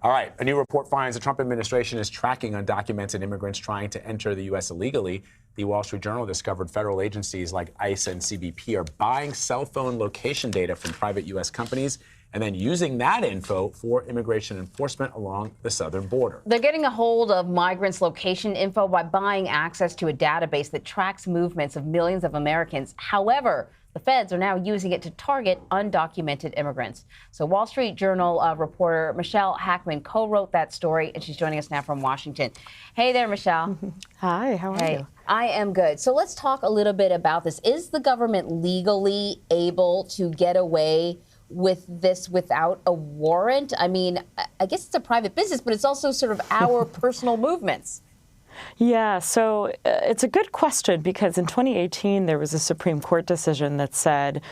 All right, a new report finds the Trump administration is tracking undocumented immigrants trying to enter the U.S. illegally. The Wall Street Journal discovered federal agencies like ICE and CBP are buying cell phone location data from private U.S. companies and then using that info for immigration enforcement along the southern border. They're getting a hold of migrants' location info by buying access to a database that tracks movements of millions of Americans. However, the feds are now using it to target undocumented immigrants. So Wall Street Journal reporter Michelle Hackman co-wrote that story, and she's joining us now from Washington. Hey there, Michelle. Hi, how are you? I am good. So let's talk a little bit about this. Is the government legally able to get away with this without a warrant? I mean, I guess it's a private business, but it's also sort of our personal movements. Yeah, so it's a good question because in 2018, there was a Supreme Court decision that said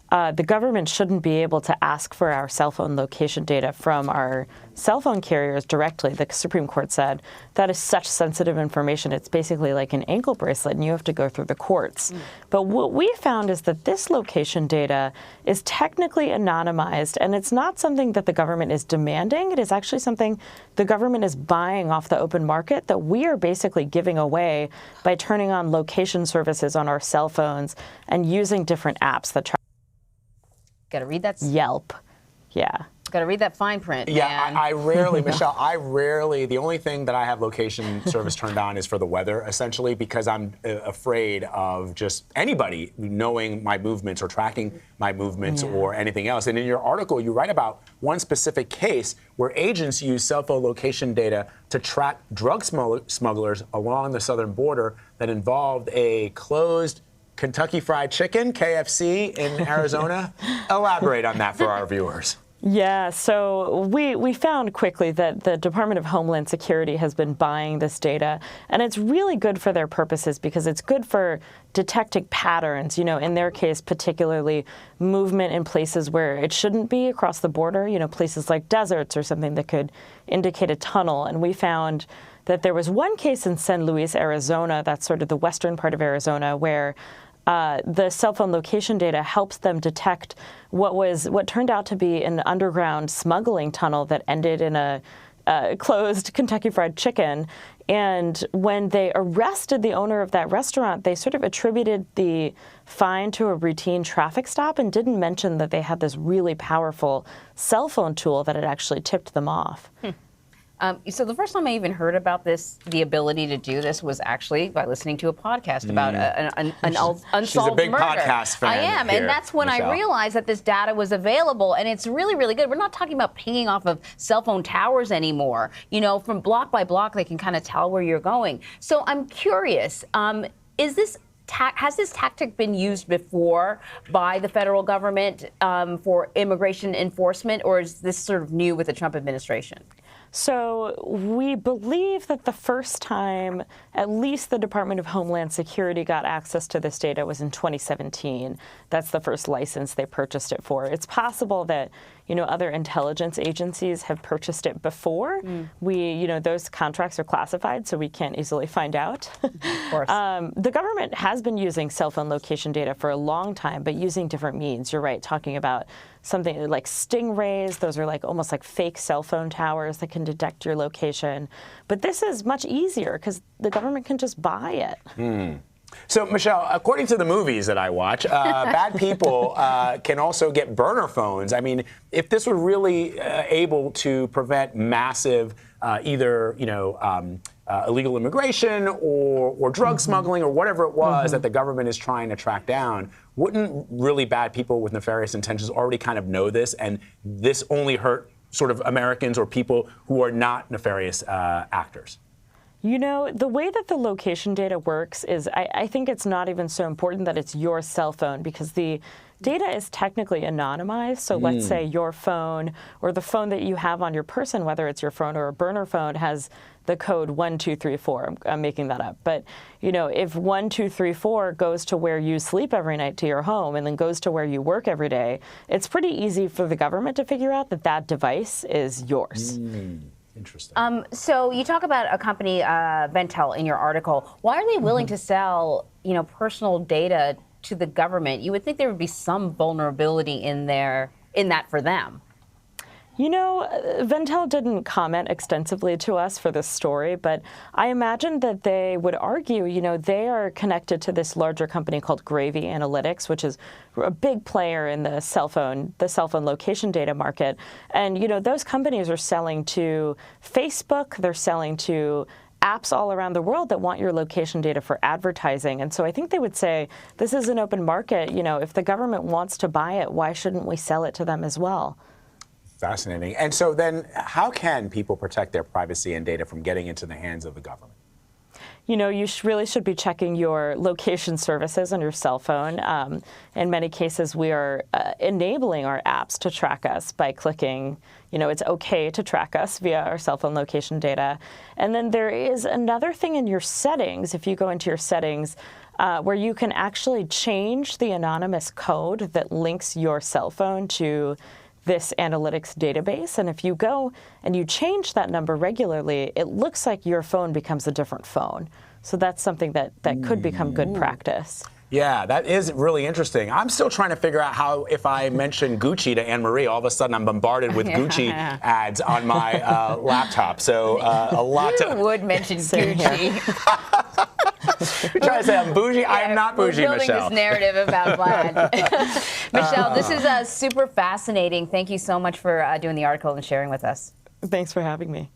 the government shouldn't be able to ask for our cell phone location data from our cell phone carriers directly. The Supreme Court said that is such sensitive information. It's basically like an ankle bracelet, and you have to go through the courts. But what we found is that this location data is technically anonymized, and it's not something that the government is demanding. It is actually something the government is buying off the open market that we are basically giving away by turning on location services on our cell phones and using different apps that try. Got to read that. Yelp. Yeah. Got to read that fine print. Yeah, man. I rarely, Michelle, the only thing that I have location service turned on is for the weather, essentially, because I'm afraid of just anybody knowing my movements or tracking my movements or anything else. And in your article, you write about one specific case where agents use cell phone location data to track drug smugglers along the southern border that involved a closed Kentucky Fried Chicken, KFC, in Arizona. Elaborate on that for our viewers. Yeah, so we found quickly that the Department of Homeland Security has been buying this data, and it's really good for their purposes because it's good for detecting patterns, in their case, particularly movement in places where it shouldn't be across the border, places like deserts or something that could indicate a tunnel. And we found that there was one case in San Luis, Arizona, that's sort of the western part of Arizona, where the cell phone location data helps them detect what turned out to be an underground smuggling tunnel that ended in a closed Kentucky Fried Chicken. And when they arrested the owner of that restaurant, they sort of attributed the fine to a routine traffic stop and didn't mention that they had this really powerful cell phone tool that had actually tipped them off. So the first time I even heard about this, the ability to do this, was actually by listening to a podcast about an unsolved murder. She's a big podcast fan. I am, here, and that's when Michelle. I realized that this data was available, and it's really, really good. We're not talking about pinging off of cell phone towers anymore. From block by block, they can kind of tell where you're going. So I'm curious, has this tactic been used before by the federal government for immigration enforcement, or is this sort of new with the Trump administration? So we believe that the first time at least the Department of Homeland Security got access to this data was in 2017. That's the first license they purchased it for. It's possible that, other intelligence agencies have purchased it before. Those contracts are classified, so we can't easily find out. Of course. The government has been using cell phone location data for a long time, but using different means. You're right, talking about something like stingrays. Those are almost like fake cell phone towers that can detect your location. But this is much easier because the government can just buy it. So, Michelle, according to the movies that I watch, bad people can also get burner phones. I mean, if this were really able to prevent massive either, illegal immigration or drug smuggling or whatever it was that the government is trying to track down, wouldn't really bad people with nefarious intentions already kind of know this, and this only hurt sort of Americans or people who are not nefarious actors? The way that the location data works is I think it's not even so important that it's your cell phone because the data is technically anonymized. So let's say your phone or the phone that you have on your person, whether it's your phone or a burner phone, has the code 1234. I'm making that up. But, if 1234 goes to where you sleep every night to your home and then goes to where you work every day, it's pretty easy for the government to figure out that that device is yours. Interesting. So you talk about a company, Ventel, in your article. Why are they willing to sell, personal data to the government? You would think there would be some vulnerability in that for them. You know, Ventel didn't comment extensively to us for this story, but I imagine that they would argue, you know, they are connected to this larger company called Gravy Analytics, which is a big player in the cell phone location data market. And, you know, those companies are selling to Facebook, they're selling to apps all around the world that want your location data for advertising. And so I think they would say, this is an open market. You know, if the government wants to buy it, why shouldn't we sell it to them as well? Fascinating. And so then how can people protect their privacy and data from getting into the hands of the government? You know, you really should be checking your location services on your cell phone. In many cases, we are enabling our apps to track us by clicking, you know, it's okay to track us via our cell phone location data. And then there is another thing in your settings, if you go into your settings, where you can actually change the anonymous code that links your cell phone to this analytics database. And if you go and you change that number regularly, it looks like your phone becomes a different phone. So that's something that could become good practice. Yeah, that is really interesting. I'm still trying to figure out how, if I mention Gucci to Anne Marie, all of of a sudden I'm bombarded with Gucci ads on my laptop. So a lot to... You would mention Gucci. You're trying to say I'm bougie? I am not bougie, we're building Michelle. this narrative about Vlad. Michelle, this is super fascinating. Thank you so much for doing the article and sharing with us. Thanks for having me.